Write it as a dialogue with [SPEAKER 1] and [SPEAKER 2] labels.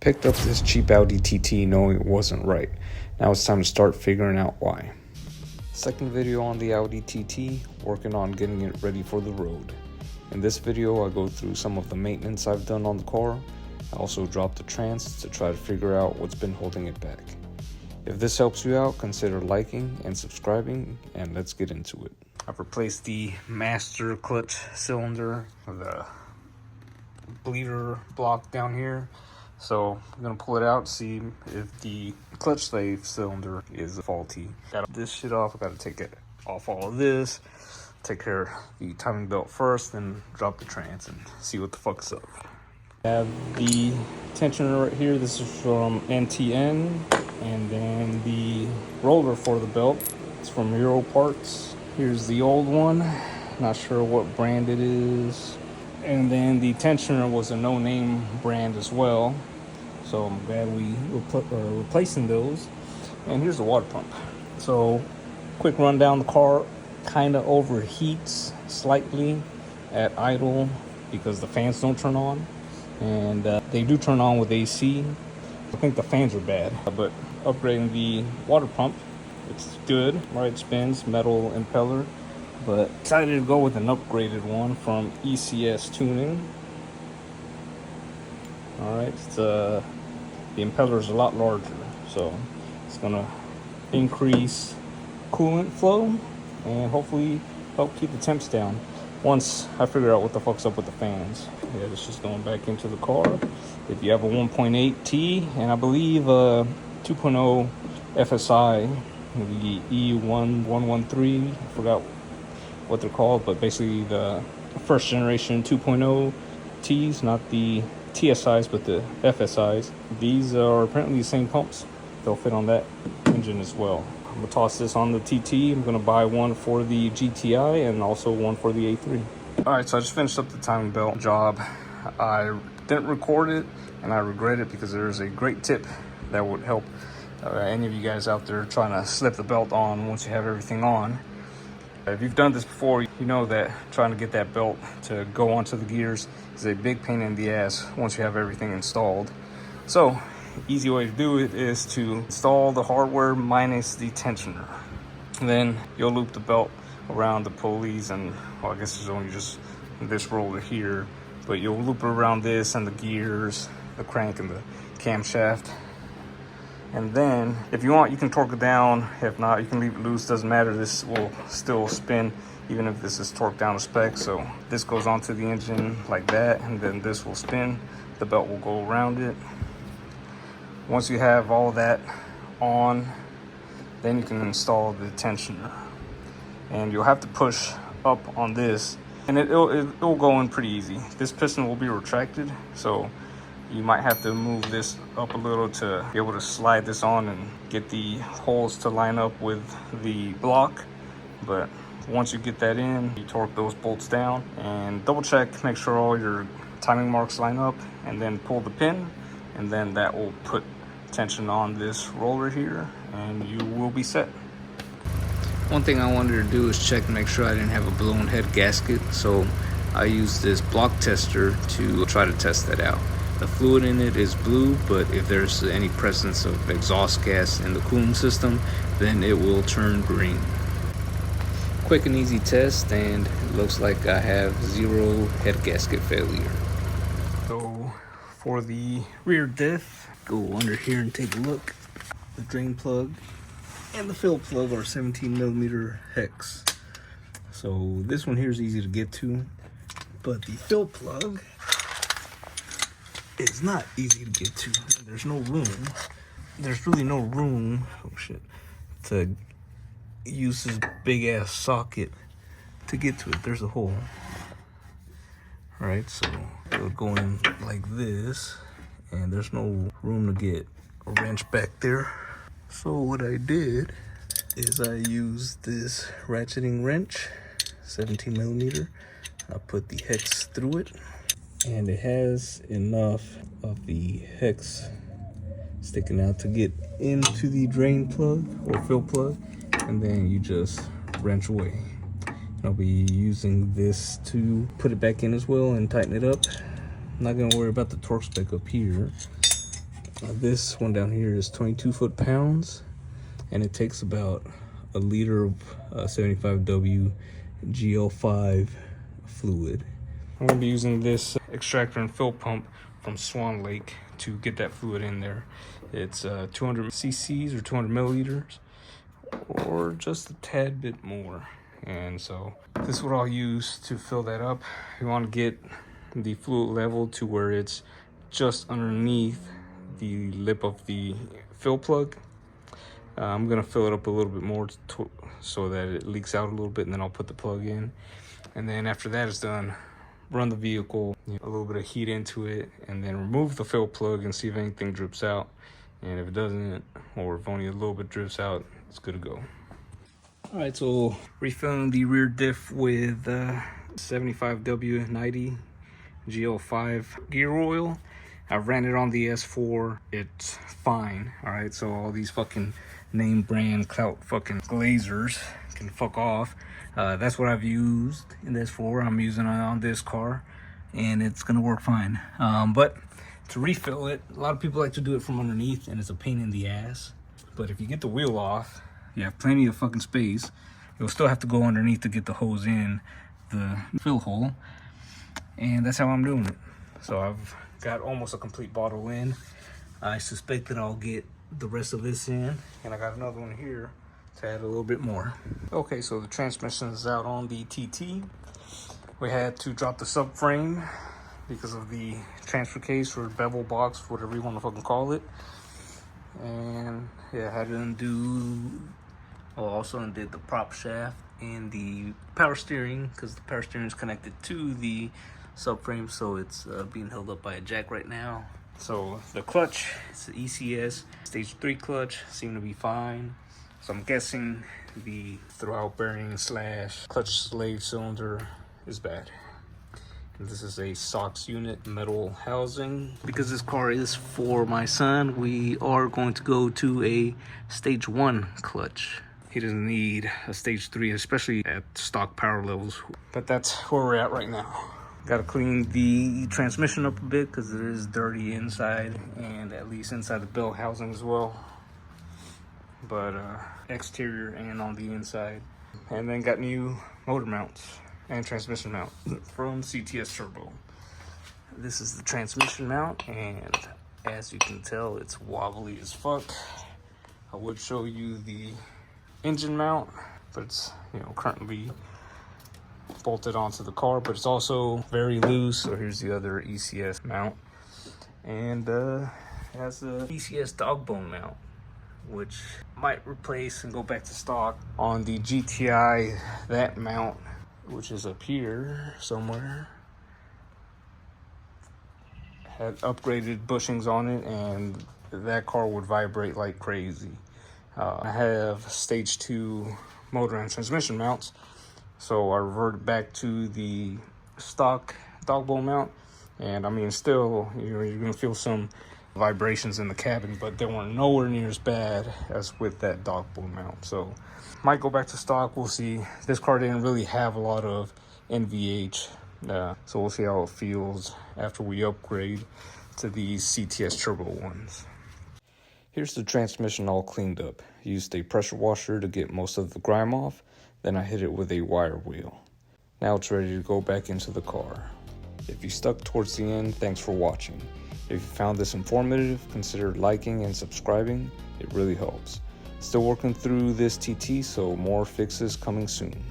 [SPEAKER 1] Picked up this cheap Audi TT knowing it wasn't right. Now it's time to start figuring out why. Second video on the Audi TT, working on getting it ready for the road. In this video I go through some of the maintenance I've done on the car. I also drop the trans to try to figure out what's been holding it back. If this helps you out, consider liking and subscribing, and let's get into it. I've replaced the master clutch cylinder, the bleeder block down here. So I'm gonna pull it out, see if the clutch slave cylinder is faulty. Got this shit off, I gotta take it off all of this, take care of the timing belt first, then drop the trans and see what the fuck's up. I have the tensioner right here. This is from NTN, and then the roller for the belt is from Euro Parts. Here's the old one, not sure what brand it is. And then the tensioner was a no-name brand as well, so I'm glad we are replacing those. And here's the water pump. So quick rundown, the car kind of overheats slightly at idle because the fans don't turn on, and they do turn on with AC. I think the fans are bad, but upgrading the water pump, it's good. Right, spins, metal impeller. But decided to go with an upgraded one from ECS Tuning. All right, the impeller is a lot larger, so it's gonna increase coolant flow and hopefully help keep the temps down once I figure out what the fuck's up with the fans. Yeah, this is going back into the car. If you have a 1.8T and I believe a 2.0 FSI, the E1113, I forgot what they're called, but basically the first generation 2.0 Ts, not the TSIs but the FSIs. These are apparently the same pumps. They'll fit on that engine as well. I'm gonna toss this on the TT. I'm gonna buy one for the GTI and also one for the A3. All right, so I just finished up the timing belt job. I didn't record it and I regret it because there's a great tip that would help any of you guys out there trying to slip the belt on once you have everything on. If you've done this before, you know that trying to get that belt to go onto the gears is a big pain in the ass once you have everything installed. So, easy way to do it is to install the hardware minus the tensioner. And then you'll loop the belt around the pulleys and, well, I guess there's only just this roller here, but you'll loop it around this and the gears, the crank and the camshaft. And then if you want, you can torque it down. If not, you can leave it loose, doesn't matter. This will still spin even if this is torqued down to spec. So this goes onto the engine like that, and then this will spin. The belt will go around it. Once you have all that on, then you can install the tensioner. And you'll have to push up on this, and it'll go in pretty easy. This piston will be retracted, so you might have to move this up a little to be able to slide this on and get the holes to line up with the block. But once you get that in, you torque those bolts down and double check, make sure all your timing marks line up, and then pull the pin, and then that will put tension on this roller here and you will be set. One thing I wanted to do is check and make sure I didn't have a blown head gasket, so I used this block tester to try to test that out. The fluid in it is blue, but if there's any presence of exhaust gas in the cooling system, then it will turn green. Quick and easy test, and it looks like I have zero head gasket failure. So for the rear diff, go under here and take a look. The drain plug and the fill plug are 17mm hex. So this one here is easy to get to, but the fill plug, it's not easy to get to. There's no room. There's really no room, oh shit, to use this big ass socket to get to it. There's a hole. All right, so it'll go in like this, and there's no room to get a wrench back there. So what I did is I used this ratcheting wrench, 17mm. I put the hex through it, and it has enough of the hex sticking out to get into the drain plug or fill plug, and then you just wrench away. And I'll be using this to put it back in as well and tighten it up. I'm not gonna worry about the torque spec up here. This one down here is 22 foot-pounds, and it takes about a liter of 75W GL5 fluid. I'm gonna be using this extractor and fill pump from SWANLAKE to get that fluid in there. It's 200 cc's or 200 milliliters, or just a tad bit more. And so this is what I'll use to fill that up. You want to get the fluid level to where it's just underneath the lip of the fill plug. I'm gonna fill it up a little bit more so that it leaks out a little bit, and then I'll put the plug in. And then after that is done, run the vehicle, a little bit of heat into it, and then remove the fill plug and see if anything drips out. And if it doesn't, or if only a little bit drips out, it's good to go. All right, so refilling the rear diff with 75W90 GL5 gear oil. I ran it on the S4. It's fine. All right, so all these fucking name brand clout fucking glazers can fuck off. That's what I've used in this S4. I'm using it on this car, and it's gonna work fine. But to refill it, a lot of people like to do it from underneath, and it's a pain in the ass. But if you get the wheel off, you have plenty of fucking space. You'll still have to go underneath to get the hose in the fill hole, and that's how I'm doing it. So I've got almost a complete bottle in. I suspect that I'll get the rest of this in, and I got another one here to add a little bit more. Okay, so the transmission is out on the TT. We had to drop the subframe because of the transfer case or bevel box, whatever you want to fucking call it. And yeah, I had to undo, also undid the prop shaft and the power steering, because the power steering is connected to the subframe, so it's being held up by a jack right now. So the clutch, it's the ECS stage 3 clutch, seemed to be fine. So I'm guessing the throwout bearing / clutch slave cylinder is bad. And this is a SOX unit metal housing. Because this car is for my son, we are going to go to a stage 1 clutch. He doesn't need a stage 3, especially at stock power levels. But that's where we're at right now. Gotta clean the transmission up a bit because it is dirty inside, and at least inside the belt housing as well. But exterior and on the inside. And then got new motor mounts and transmission mount from CTS Turbo. This is the transmission mount, and as you can tell, it's wobbly as fuck. I would show you the engine mount, but it's, you know, currently bolted onto the car, but it's also very loose. So here's the other ECS mount, and it has a ECS dog bone mount, which might replace and go back to stock. On the GTI, that mount, which is up here somewhere, had upgraded bushings on it, and that car would vibrate like crazy. I have stage 2 motor and transmission mounts, so I reverted back to the stock dog bone mount. And I mean, still, you know, you're gonna feel some vibrations in the cabin, but they weren't nowhere near as bad as with that dog bone mount. So might go back to stock, we'll see. This car didn't really have a lot of NVH, so we'll see how it feels after we upgrade to these CTS Turbo ones. Here's the transmission all cleaned up. Used a pressure washer to get most of the grime off, then I hit it with a wire wheel. Now it's ready to go back into the car. If you stuck towards the end, thanks for watching. If you found this informative, consider liking and subscribing. It really helps. Still working through this TT, so more fixes coming soon.